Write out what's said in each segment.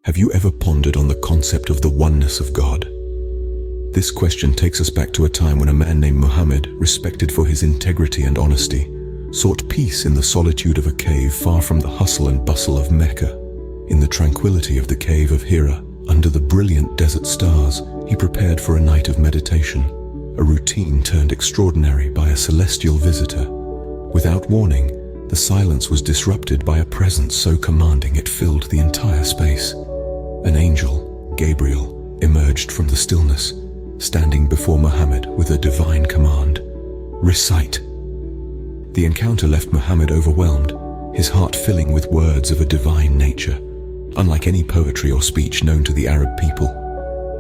Have you ever pondered on the concept of the oneness of God? This question takes us back to a time when a man named Muhammad, respected for his integrity and honesty, sought peace in the solitude of a cave far from the hustle and bustle of Mecca. In the tranquility of the cave of Hira, under the brilliant desert stars, he prepared for a night of meditation, a routine turned extraordinary by a celestial visitor. Without warning, the silence was disrupted by a presence so commanding it filled the entire space. An angel, Gabriel, emerged from the stillness, standing before Muhammad with a divine command: recite. The encounter left Muhammad overwhelmed, his heart filling with words of a divine nature, unlike any poetry or speech known to the Arab people.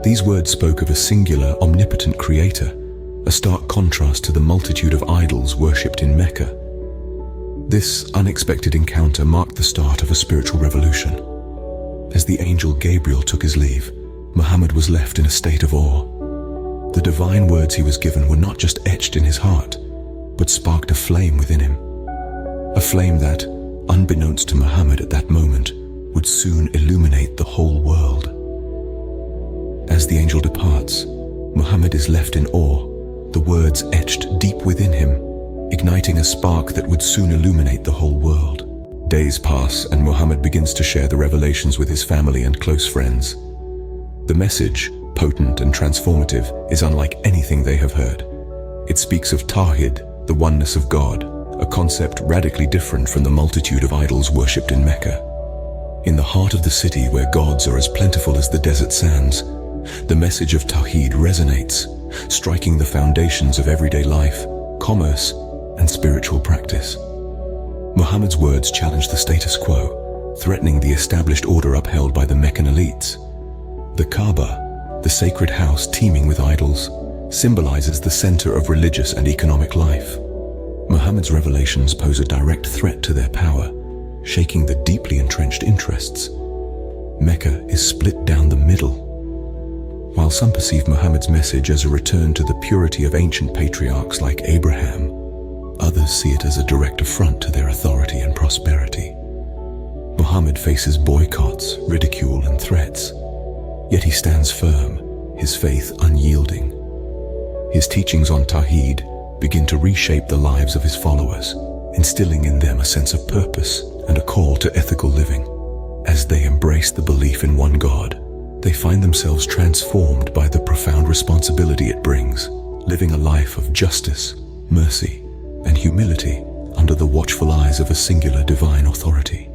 These words spoke of a singular, omnipotent creator, a stark contrast to the multitude of idols worshipped in Mecca. This unexpected encounter marked the start of a spiritual revolution. As the angel Gabriel took his leave, Muhammad was left in a state of awe. The divine words he was given were not just etched in his heart, but sparked a flame within him. A flame that, unbeknownst to Muhammad at that moment, would soon illuminate the whole world. As the angel departs, Muhammad is left in awe, the words etched deep within him, igniting a spark that would soon illuminate the whole world. Days pass and Muhammad begins to share the revelations with his family and close friends. The message, potent and transformative, is unlike anything they have heard. It speaks of Tawhid, the oneness of God, a concept radically different from the multitude of idols worshipped in Mecca. In the heart of the city where gods are as plentiful as the desert sands, the message of Tawhid resonates, striking the foundations of everyday life, commerce, and spiritual practice. Muhammad's words challenge the status quo, threatening the established order upheld by the Meccan elites. The Kaaba, the sacred house teeming with idols, symbolizes the center of religious and economic life. Muhammad's revelations pose a direct threat to their power, shaking the deeply entrenched interests. Mecca is split down the middle. While some perceive Muhammad's message as a return to the purity of ancient patriarchs like Abraham, others see it as a direct affront to their authority and prosperity. Muhammad faces boycotts, ridicule, and threats, yet he stands firm, his faith unyielding. His teachings on Tawhid begin to reshape the lives of his followers, instilling in them a sense of purpose and a call to ethical living. As they embrace the belief in one God, they find themselves transformed by the profound responsibility it brings, living a life of justice, mercy, and humility under the watchful eyes of a singular divine authority.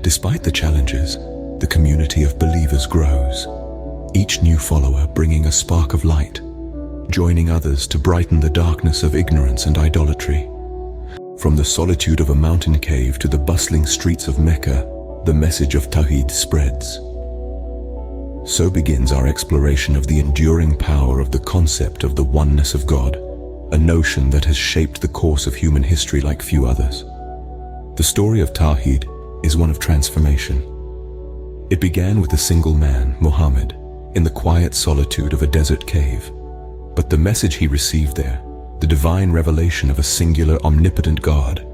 Despite the challenges, the community of believers grows, each new follower bringing a spark of light, joining others to brighten the darkness of ignorance and idolatry. From the solitude of a mountain cave to the bustling streets of Mecca, the message of Tawhid spreads. So begins our exploration of the enduring power of the concept of the oneness of God, a notion that has shaped the course of human history like few others. The story of Tawhid is one of transformation. It began with a single man, Muhammad, in the quiet solitude of a desert cave. But the message he received there, the divine revelation of a singular omnipotent God,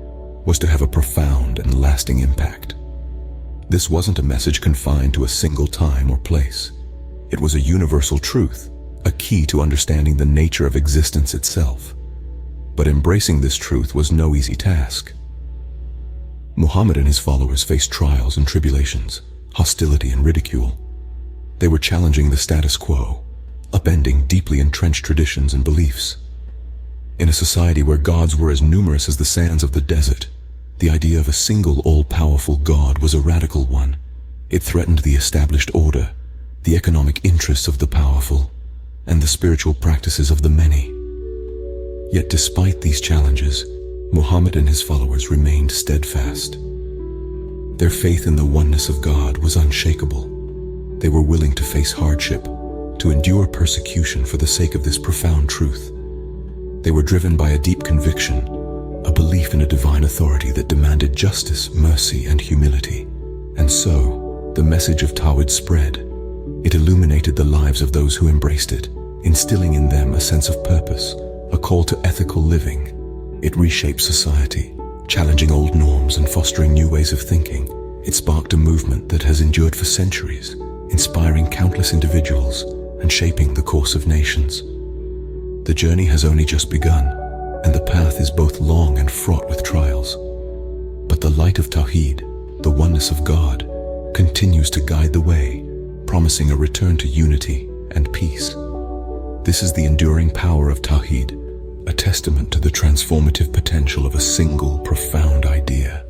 was to have a profound and lasting impact. This wasn't a message confined to a single time or place. It was a universal truth, a key to understanding the nature of existence itself. But embracing this truth was no easy task. Muhammad and his followers faced trials and tribulations, hostility and ridicule. They were challenging the status quo, upending deeply entrenched traditions and beliefs. In a society where gods were as numerous as the sands of the desert, the idea of a single all-powerful God was a radical one. It threatened the established order, the economic interests of the powerful, and the spiritual practices of the many. Yet despite these challenges, Muhammad and his followers remained steadfast. Their faith in the oneness of God was unshakable. They were willing to face hardship, to endure persecution for the sake of this profound truth. They were driven by a deep conviction, a belief in a divine authority that demanded justice, mercy, and humility. And so, the message of Tawhid spread. It illuminated the lives of those who embraced it, instilling in them a sense of purpose, a call to ethical living. It reshaped society, challenging old norms and fostering new ways of thinking, It sparked a movement that has endured for centuries, inspiring countless individuals and shaping the course of nations. The journey has only just begun, and the path is both long and fraught with trials. But the light of Tawhid, the oneness of God, continues to guide the way, promising a return to unity and peace. This is the enduring power of Tawhid, a testament to the transformative potential of a single profound idea.